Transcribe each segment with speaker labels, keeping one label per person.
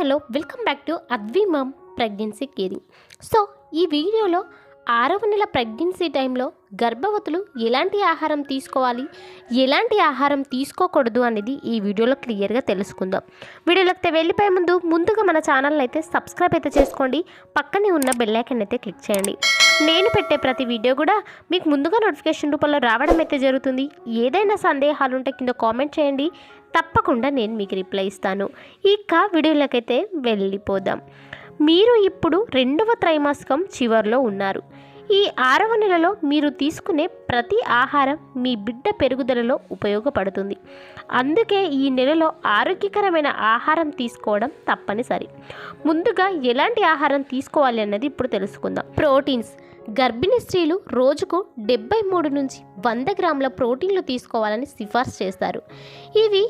Speaker 1: Hello welcome back to Advi ma'am pregnancy caring. So ఈ వీడియోలో 6వ నెల ప్రెగ్నెన్సీ టైంలో గర్భవతులు ఎలాంటి ఆహారం తీసుకోవాలి, ఎలాంటి ఆహారం తీసుకోకూడదు అనేది ఈ వీడియోలో క్లియర్గా తెలుసుకుందాం. వీడియోలోకి వెళ్ళిపోయే ముందుగా మన ఛానల్ని అయితే సబ్స్క్రైబ్ అయితే చేసుకోండి. పక్కనే ఉన్న బెల్ ఐకాన్ అయితే క్లిక్ చేయండి. నేను పెట్టే ప్రతి వీడియో కూడా మీకు ముందుగా నోటిఫికేషన్ రూపంలో రావడం అయితే జరుగుతుంది. ఏదైనా సందేహాలు ఉంటే కింద కామెంట్ చేయండి, తప్పకుండా నేను మీకు రిప్లై ఇస్తాను. ఇక వీడియోలకైతే వెళ్ళిపోదాం. మీరు ఇప్పుడు 2వ త్రైమాసికం చివరిలో ఉన్నారు. ఈ 6వ నెలలో మీరు తీసుకునే ప్రతి ఆహారం మీ బిడ్డ పెరుగుదలలో ఉపయోగపడుతుంది. అందుకే ఈ నెలలో ఆరోగ్యకరమైన ఆహారం తీసుకోవడం తప్పనిసరి. ముందుగా ఎలాంటి ఆహారం తీసుకోవాలి అన్నది ఇప్పుడు తెలుసుకుందాం. ప్రోటీన్స్. గర్భిణీ స్త్రీలు రోజుకు 73 నుంచి 100 గ్రాముల ప్రోటీన్లు తీసుకోవాలని సిఫార్సు చేస్తారు. ఇవి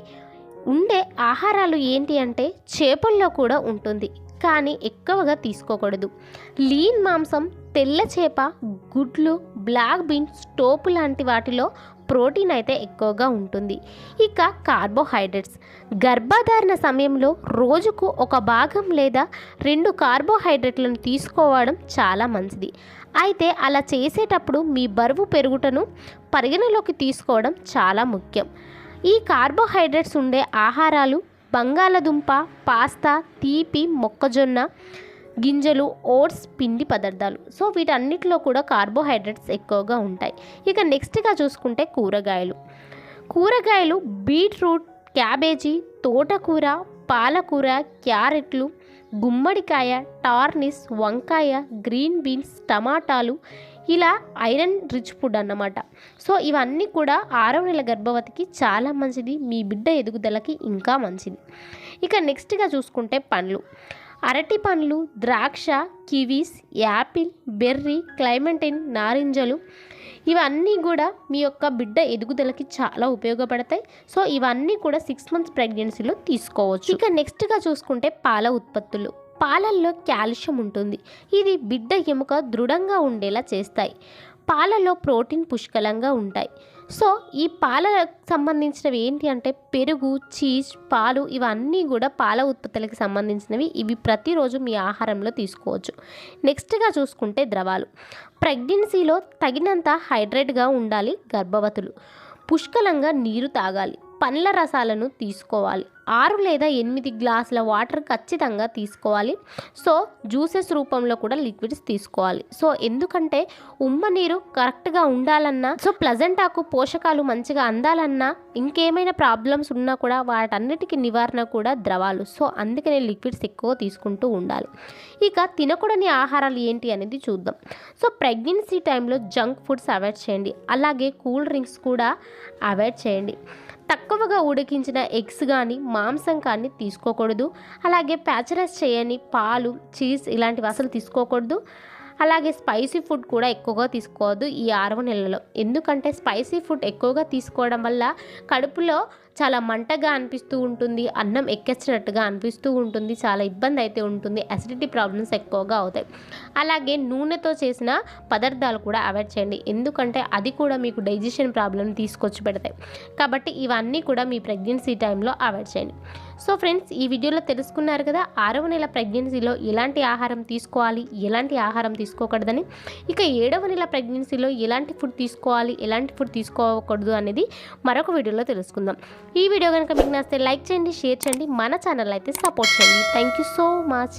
Speaker 1: ఉండే ఆహారాలు ఏంటి అంటే చేపల్లో కూడా ఉంటుంది, కానీ ఎక్కువగా తీసుకోకూడదు. లీన్ మాంసం, తెల్ల చేప, గుడ్లు, బ్లాక్ బీన్స్, టోపు లాంటి వాటిలో ప్రోటీన్ అయితే ఎక్కువగా ఉంటుంది. ఇక కార్బోహైడ్రేట్స్. గర్భధారణ సమయంలో రోజుకు ఒక భాగం లేదా 2 కార్బోహైడ్రేట్లను తీసుకోవడం చాలా మంచిది. అయితే అలా చేసేటప్పుడు మీ బరువు పెరుగుటను పరిగణలోకి తీసుకోవడం చాలా ముఖ్యం. ఈ కార్బోహైడ్రేట్స్ ఉండే ఆహారాలు బంగాళదుంప, పాస్తా, తీపి, మొక్కజొన్న గింజలు, ఓట్స్, పిండి పదార్థాలు. సో వీటన్నిటిలో కూడా కార్బోహైడ్రేట్స్ ఎక్కువగా ఉంటాయి. ఇక నెక్స్ట్గా చూసుకుంటే కూరగాయలు బీట్రూట్, క్యాబేజీ, తోటకూర, పాలకూర, క్యారెట్లు, గుమ్మడికాయ, టార్నిస్, వంకాయ, గ్రీన్ బీన్స్, టమాటాలు, ఇలా ఐరన్ రిచ్ ఫుడ్ అన్నమాట. సో ఇవన్నీ కూడా 6వ నెల గర్భవతికి చాలా మంచిది, మీ బిడ్డ ఎదుగుదలకి ఇంకా మంచిది. ఇక నెక్స్ట్గా చూసుకుంటే పండ్లు. అరటి పండ్లు, ద్రాక్ష, కివీస్, యాపిల్, బెర్రీ, క్లైమెంటైన్, నారింజలు, ఇవన్నీ కూడా మీ యొక్క బిడ్డ ఎదుగుదలకి చాలా ఉపయోగపడతాయి. సో ఇవన్నీ కూడా 6 మంత్స్ ప్రెగ్నెన్సీలో తీసుకోవచ్చు. ఇక నెక్స్ట్గా చూసుకుంటే పాల ఉత్పత్తులు. పాలల్లో కాల్షియం ఉంటుంది. ఇది బిడ్డ ఎముక దృఢంగా ఉండేలా చేస్తాయి. పాలలో ప్రోటీన్ పుష్కలంగా ఉంటాయి. సో ఈ పాలకు సంబంధించినవి ఏంటి అంటే పెరుగు, చీజ్, పాలు, ఇవన్నీ కూడా పాల ఉత్పత్తులకు సంబంధించినవి. ఇవి ప్రతిరోజు మీ ఆహారంలో తీసుకోవచ్చు. నెక్స్ట్గా చూసుకుంటే ద్రవాలు. ప్రెగ్నెన్సీలో తగినంత హైడ్రేట్గా ఉండాలి గర్భవతులు. పుష్కలంగా నీరు తాగాలి. పండ్ల రసాలను తీసుకోవాలి. 6 లేదా 8 గ్లాసుల వాటర్ ఖచ్చితంగా తీసుకోవాలి. సో జ్యూసెస్ రూపంలో కూడా లిక్విడ్స్ తీసుకోవాలి. సో ఎందుకంటే ఉమ్మ నీరు కరెక్ట్గా ఉండాలన్నా, సో ప్లజెంటాకు పోషకాలు మంచిగా అందాలన్నా, ఇంకేమైనా ప్రాబ్లమ్స్ ఉన్నా కూడా వాటన్నిటికీ నివారణ కూడా ద్రవాలు. సో అందుకనే లిక్విడ్స్ ఎక్కువ తీసుకుంటూ ఉండాలి. ఇక తినకూడని ఆహారాలు ఏంటి అనేది చూద్దాం. సో ప్రెగ్నెన్సీ టైంలో జంక్ ఫుడ్స్ అవాయిడ్ చేయండి. అలాగే కూల్ డ్రింక్స్ కూడా అవాయిడ్ చేయండి. తక్కువగా ఉడికించిన ఎగ్స్ కానీ మాంసం కానీ తీసుకోకూడదు. అలాగే ప్యాచరైజ్ చేయని పాలు, చీజ్ ఇలాంటివి అసలు తీసుకోకూడదు. అలాగే స్పైసీ ఫుడ్ కూడా ఎక్కువగా తీసుకోవద్దు ఈ 6వ నెలలో. ఎందుకంటే స్పైసీ ఫుడ్ ఎక్కువగా తీసుకోవడం వల్ల కడుపులో చాలా మంటగా అనిపిస్తూ ఉంటుంది, అన్నం ఎక్కించినట్టుగా అనిపిస్తూ ఉంటుంది, చాలా ఇబ్బంది అయితే ఉంటుంది, అసిడిటీ ప్రాబ్లమ్స్ ఎక్కువగా అవుతాయి. అలాగే నూనెతో చేసిన పదార్థాలు కూడా అవాయిడ్ చేయండి, ఎందుకంటే అది కూడా మీకు డైజెషన్ ప్రాబ్లమ్ తీసుకొచ్చి పెడతాయి. కాబట్టి ఇవన్నీ కూడా మీ ప్రెగ్నెన్సీ టైంలో అవాయిడ్ చేయండి. సో ఫ్రెండ్స్, ఈ వీడియోలో తెలుసుకున్నారు కదా 6వ నెల ప్రెగ్నెన్సీలో ఎలాంటి ఆహారం తీసుకోవాలి, ఎలాంటి ఆహారం తీసుకోకూడదని. ఇక 7వ నెల ప్రెగ్నెన్సీలో ఎలాంటి ఫుడ్ తీసుకోవాలి, ఎలాంటి ఫుడ్ తీసుకోకూడదు అనేది మరొక వీడియోలో తెలుసుకుందాం. ఈ వీడియో కనుక మీకు నచ్చితే లైక్ చేయండి, షేర్ చేయండి, మన ఛానల్ అయితే సపోర్ట్ చేయండి. Thank you so much.